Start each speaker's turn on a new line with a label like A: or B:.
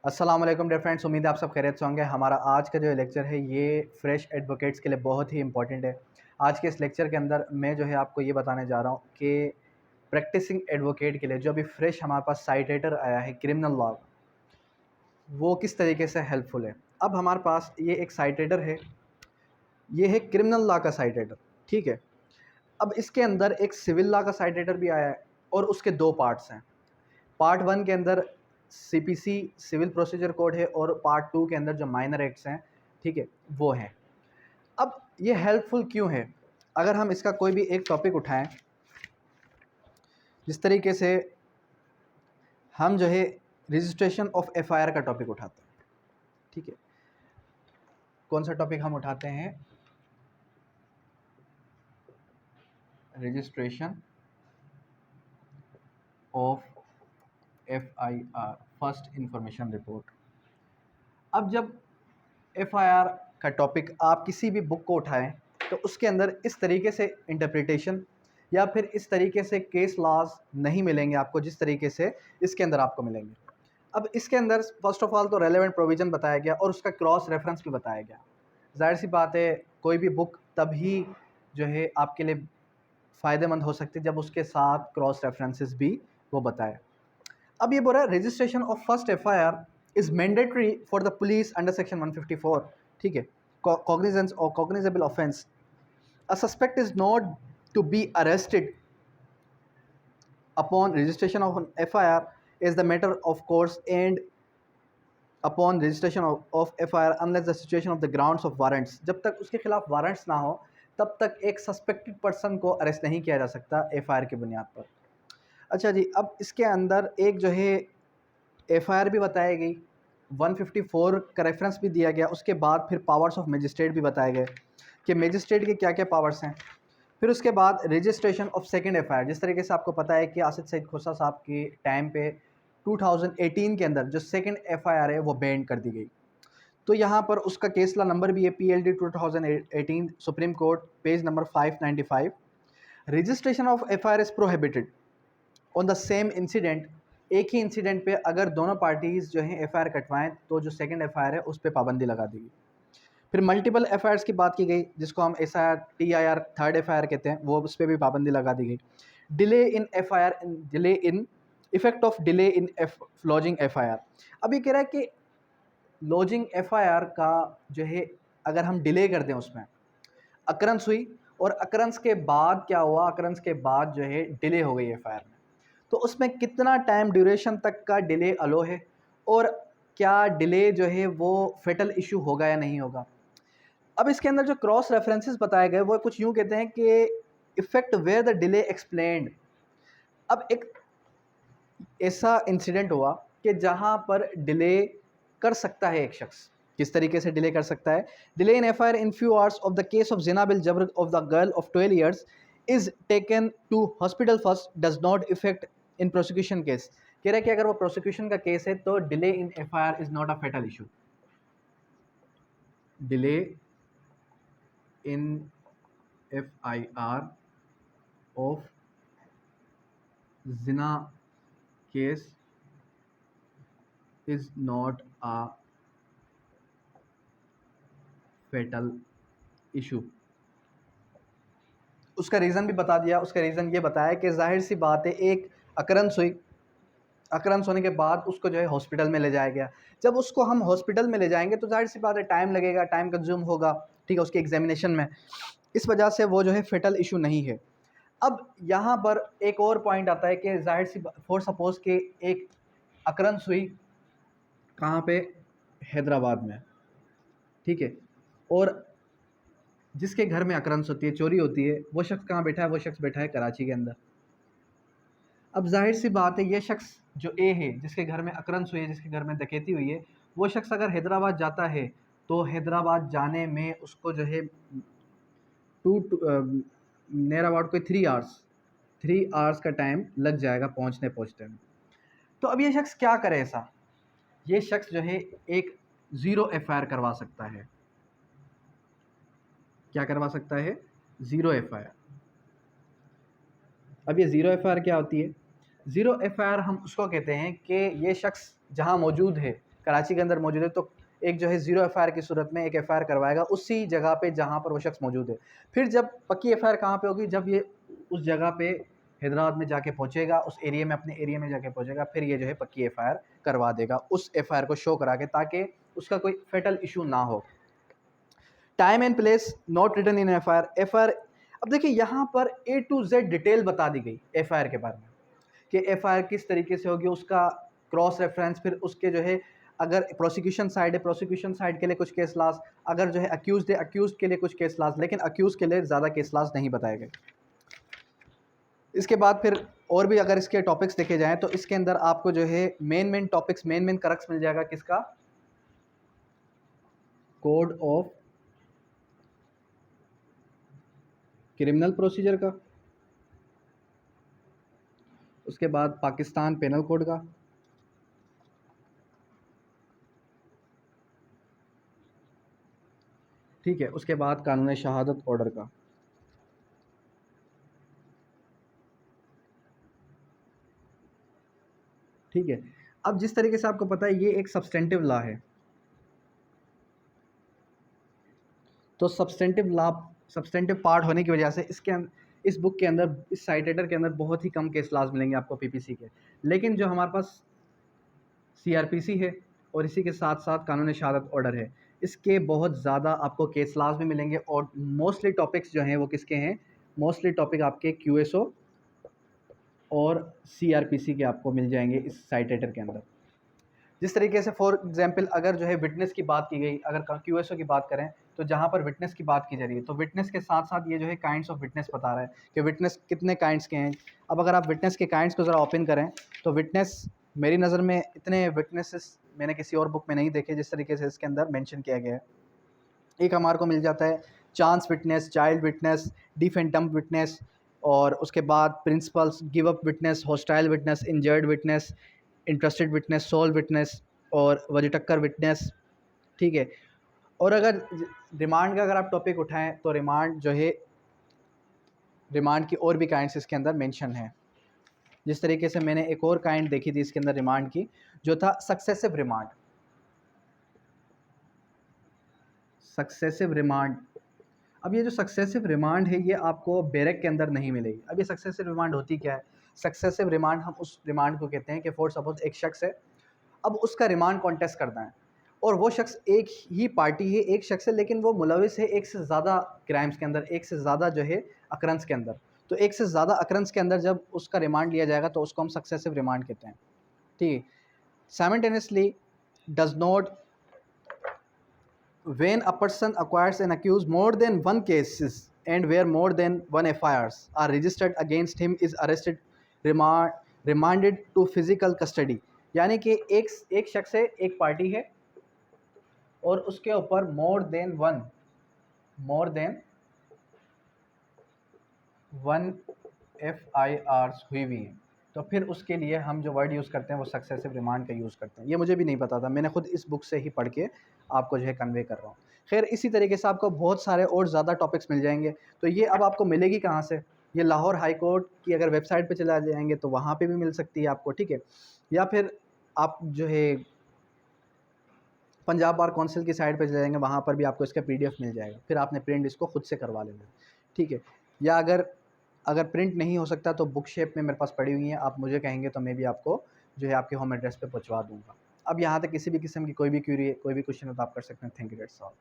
A: अस्सलाम वालेकुम dear friends, उम्मीद है आप सब खैरियत से होंगे। हमारा आज का जो लेक्चर है ये फ्रेश एडवोकेट्स के लिए बहुत ही इंपॉर्टेंट है। आज के इस लेक्चर के अंदर मैं जो है आपको ये बताने जा रहा हूँ कि प्रैक्टिसिंग एडवोकेट के लिए जो अभी फ्रेश हमारे पास साइटेटर आया है क्रिमिनल लॉ, वो किस तरीके से हेल्पफुल है। अब हमारे पास ये एक साइटेटर है, ये है क्रिमिनल लॉ का साइटेटर, ठीक है। अब इसके अंदर एक सिविल लॉ का साइटेटर भी आया है और उसके दो पार्ट्स हैं। पार्ट वन के अंदर सीपीसी सिविल प्रोसीजर कोड है और पार्ट टू के अंदर जो माइनर एक्ट्स हैं, ठीक है, वो हैं। अब ये हेल्पफुल क्यों है? अगर हम इसका कोई भी एक टॉपिक उठाएं, जिस तरीके से हम जो है रजिस्ट्रेशन ऑफ एफआईआर का टॉपिक उठाते हैं, ठीक है। कौन सा टॉपिक हम उठाते हैं? Registration of FIR, first information report. अब जब एफआईआर का टॉपिक आप किसी भी बुक को उठाएं तो उसके अंदर इस तरीके से इंटरप्रिटेशन या फिर इस तरीके से केस लॉज नहीं मिलेंगे आपको जिस तरीके से इसके अंदर आपको मिलेंगे। अब इसके अंदर फर्स्ट ऑफ ऑल तो रेलेवेंट प्रोविज़न बताया गया और उसका क्रॉस रेफरेंस भी बताया गया। जाहिर सी बात है, कोई भी बुक तभी जो है आपके लिए फ़ायदेमंद हो सकती है जब उसके साथ क्रॉस रेफरेंसेस भी वो बताए। अब ये बोल रहा है registration of first FIR is mandatory for the police under section 154, ठीक है। कॉग्निजेंस और cognizable offence, a suspect is not to be arrested upon registration of an FIR is the matter of course and upon registration of FIR unless the situation of the grounds of warrants, जब तक उसके खिलाफ warrants ना हो तब तक एक suspected person को अरेस्ट नहीं किया जा सकता FIR की बुनियाद पर। अच्छा जी, अब इसके अंदर एक जो है एफआईआर भी बताई गई, 154 का रेफरेंस भी दिया गया, उसके बाद फिर पावर्स ऑफ मजिस्ट्रेट भी बताए गए कि मजिस्ट्रेट के क्या क्या पावर्स हैं। फिर उसके बाद रजिस्ट्रेशन ऑफ सेकंड एफआईआर, जिस तरीके से आपको पता है कि आसिफ सईद खोसा साहब के टाइम पे 2018 के अंदर जो सेकंड एफआईआर है वो बैन कर दी गई। तो यहाँ पर उसका केसला नंबर भी है PLD 2018 supreme court page number 595। Registration of FIR is prohibited on the same incident, एक ही इंसिडेंट पे अगर दोनों पार्टीज़ जो हैं एफआईआर कटवाएं तो जो सेकंड एफआईआर है उस पर पाबंदी लगा दी गई। फिर मल्टीपल एफआईआर्स की बात की गई जिसको हम SIR TIR थर्ड एफआईआर कहते हैं, वो उस पर भी पाबंदी लगा दी गई। Delay in FIR, delay in effect of delay in lodging FIR. अब ये कह रहा है कि लॉजिंग एफआईआर का जो है अगर हम डिले कर दें, उसमें अकरेंस हुई और अकरेंस के बाद क्या हुआ, अकरेंस के बाद जो है डिले हो गई एफआईआर में, तो उसमें कितना टाइम ड्यूरेशन तक का डिले अलो है और क्या डिले जो है वो फेटल इशू होगा या नहीं होगा। अब इसके अंदर जो क्रॉस रेफरेंसेस बताए गए वो कुछ यूँ कहते हैं कि effect where the delay explained. अब एक ऐसा इंसिडेंट हुआ कि जहाँ पर डिले कर सकता है एक शख्स, किस तरीके से डिले कर सकता है? Delay in FIR in few hours of the case of जिना बिल जबर of the girl of 12 years is taken to hospital first does not effect in prosecution case. कह रहा है कि अगर वो प्रोसिक्यूशन का केस है तो delay in FIR is not a fatal issue. Delay in FIR of जिना case is not a fatal issue. उसका रीज़न भी बता दिया। उसका रीज़न ये बताया कि जाहिर सी बात है, एक अकरेंस हुई, अकरेंस होने के बाद उसको जो है हॉस्पिटल में ले जाया गया। जब उसको हम हॉस्पिटल में ले जाएंगे तो जाहिर सी बात है टाइम लगेगा, टाइम कंज्यूम होगा, ठीक है, उसके एग्जामिनेशन में। इस वजह से वो जो है फेटल इशू नहीं है। अब यहाँ पर एक और पॉइंट आता है कि जाहिर सी फॉर सपोज के एक अकरेंस हुई कहाँ पे, हैदराबाद में, ठीक है, और जिसके घर में अकरेंस होती है, चोरी होती है, वो शख्स कहाँ बैठा है? वो शख्स बैठा है कराची के अंदर। अब जाहिर सी बात है ये शख्स जो ए है, जिसके घर में अकरेंस हुई है, जिसके घर में डकैती हुई है, वो शख्स अगर हैदराबाद जाता है तो हैदराबाद जाने में उसको जो है टू नियर अबाउट कोई 3 आवर्स का टाइम लग जाएगा पहुंचते में। तो अब ये शख्स क्या करे ऐसा? ये शख्स जो है एक ज़ीरो एफआईआर करवा सकता है। क्या करवा सकता है? Zero FIR. अब ये ज़ीरो एफआईआर क्या होती है? ज़ीरो एफआईआर हम उसको कहते हैं कि ये शख्स जहाँ मौजूद है कराची के अंदर मौजूद है, तो एक जो है ज़ीरो एफआईआर की सूरत में एक एफआईआर करवाएगा उसी जगह पे जहाँ पर वो शख्स मौजूद है। फिर जब पक्की एफआईआर कहाँ पे होगी, जब ये उस जगह पे हैदराबाद में जाके पहुँचेगा, उस एरिया में, अपने एरिया में जाके पहुँचेगा, फिर ये जो है पक्की एफआईआर करवा देगा उस एफआईआर को शो करा के, ताकि उसका कोई फेटल इशू ना हो। Time and place not written in FIR. FIR, अब देखिए यहाँ पर ए टू जेड डिटेल बता दी गई एफआईआर के बारे में कि एफआईआर किस तरीके से होगी, उसका क्रॉस रेफरेंस, फिर उसके जो है अगर प्रोसिक्यूशन साइड है, प्रोसिक्यूशन साइड के लिए कुछ केस लास, अगर जो है अक्यूज है, अक्यूज के लिए कुछ केस लास, लेकिन अक्यूज के लिए ज़्यादा केस लास नहीं बताए गए। इसके बाद फिर और भी अगर इसके टॉपिक्स देखे जाएं तो इसके अंदर आपको जो है मेन टॉपिक्स, मेन करक्स मिल जाएगा किसका, कोड ऑफ क्रिमिनल प्रोसीजर का, उसके बाद पाकिस्तान पेनल कोड का, ठीक है, उसके बाद कानून शहादत ऑर्डर का। ठीक है, अब जिस तरीके से आपको पता है ये एक सब्सटेंटिव लॉ है, तो सब्सटेंटिव पार्ट होने की वजह से इस बुक के अंदर, इस साइटेटर के अंदर बहुत ही कम केस लॉज मिलेंगे आपको पीपीसी के। लेकिन जो हमारे पास सीआरपीसी है और इसी के साथ साथ कानून शहादत ऑर्डर है, इसके बहुत ज़्यादा आपको केस लॉज भी मिलेंगे, और मोस्टली टॉपिक्स जो हैं वो किसके हैं, मोस्टली टॉपिक आपके क्यूएसओ और सीआरपीसी के आपको मिल जाएंगे इस साइटेटर के अंदर। जिस तरीके से फॉर एग्जांपल अगर जो है विटनेस की बात की गई, अगर क्यूएसओ की बात करें, तो जहाँ पर विटनेस की बात की जा रही है, तो विटनेस के साथ साथ ये जो है काइंड्स ऑफ विटनेस बता रहा है कि विटनेस कितने काइंड्स के हैं। अब अगर आप विटनेस के काइंड्स को ज़रा ओपन करें, तो विटनेस मेरी नज़र में इतने विटनेसेस मैंने किसी और बुक में नहीं देखे जिस तरीके से इसके अंदर मेंशन किया गया है। एक हमारे को मिल जाता है chance witness, child witness, deaf and dumb witness, और उसके बाद principles, give up witness, hostile witness, injured witness, interested witness, sole witness और वजटक्कर विटनेस। ठीक है, और अगर रिमांड का अगर आप टॉपिक उठाएं तो रिमांड जो है, रिमांड की और भी काइंड्स इसके अंदर मेंशन है। जिस तरीके से मैंने एक और काइंड देखी थी इसके अंदर रिमांड की, जो था सक्सेसिव रिमांड। सक्सेसिव रिमांड, अब ये जो सक्सेसिव रिमांड है ये आपको बैरक के अंदर नहीं मिलेगी। अब ये सक्सेसिव रिमांड होती क्या है, सक्सेसिव रिमांड हम उस रिमांड को कहते हैं कि फॉर सपोज एक शख्स है, अब उसका रिमांड कॉन्टेस्ट करना है, और वो शख्स एक ही पार्टी है, एक शख्स है, लेकिन वो मुलविस है एक से ज़्यादा क्राइम्स के अंदर, एक से ज़्यादा जो है अक्रंस के अंदर। तो एक से ज़्यादा अक्रंस के अंदर जब उसका रिमांड लिया जाएगा तो उसको हम सक्सेसिव रिमांड कहते हैं। ठीक है, simultaneously does not, when a person acquires and accused more than one cases and where more than one FIRs are registered against him is arrested, remanded to physical custody। यानी कि एक शख्स है, एक पार्टी है, और उसके ऊपर मोर देन वन FIRs हुई हुई हैं, तो फिर उसके लिए हम जो वर्ड यूज़ करते हैं वो सक्सेसिव रिमांड का यूज़ करते हैं। ये मुझे भी नहीं पता था, मैंने खुद इस बुक से ही पढ़ के आपको जो है कन्वे कर रहा हूँ। खैर, इसी तरीके से आपको बहुत सारे और ज़्यादा टॉपिक्स मिल जाएंगे। तो ये अब आपको मिलेगी कहाँ से, ये लाहौर हाई कोर्ट की अगर वेबसाइट पे चला जाएंगे तो वहाँ पे भी मिल सकती है आपको। ठीक है, या फिर आप जो है पंजाब बार काउंसिल की साइट पे चले जाएंगे, वहाँ पर भी आपको इसका PDF मिल जाएगा, फिर आपने प्रिंट इसको खुद से करवा लेना है। ठीक है, या अगर प्रिंट नहीं हो सकता तो बुक शेप में मेरे पास पड़ी हुई हैं, आप मुझे कहेंगे तो मैं भी आपको जो है आपके होम एड्रेस पे पहुंचवा दूंगा। अब यहाँ तक किसी भी किस्म की कोई भी क्यूरी, कोई भी क्वेश्चन हो तो आप कर सकते हैं। Thank you, that's all.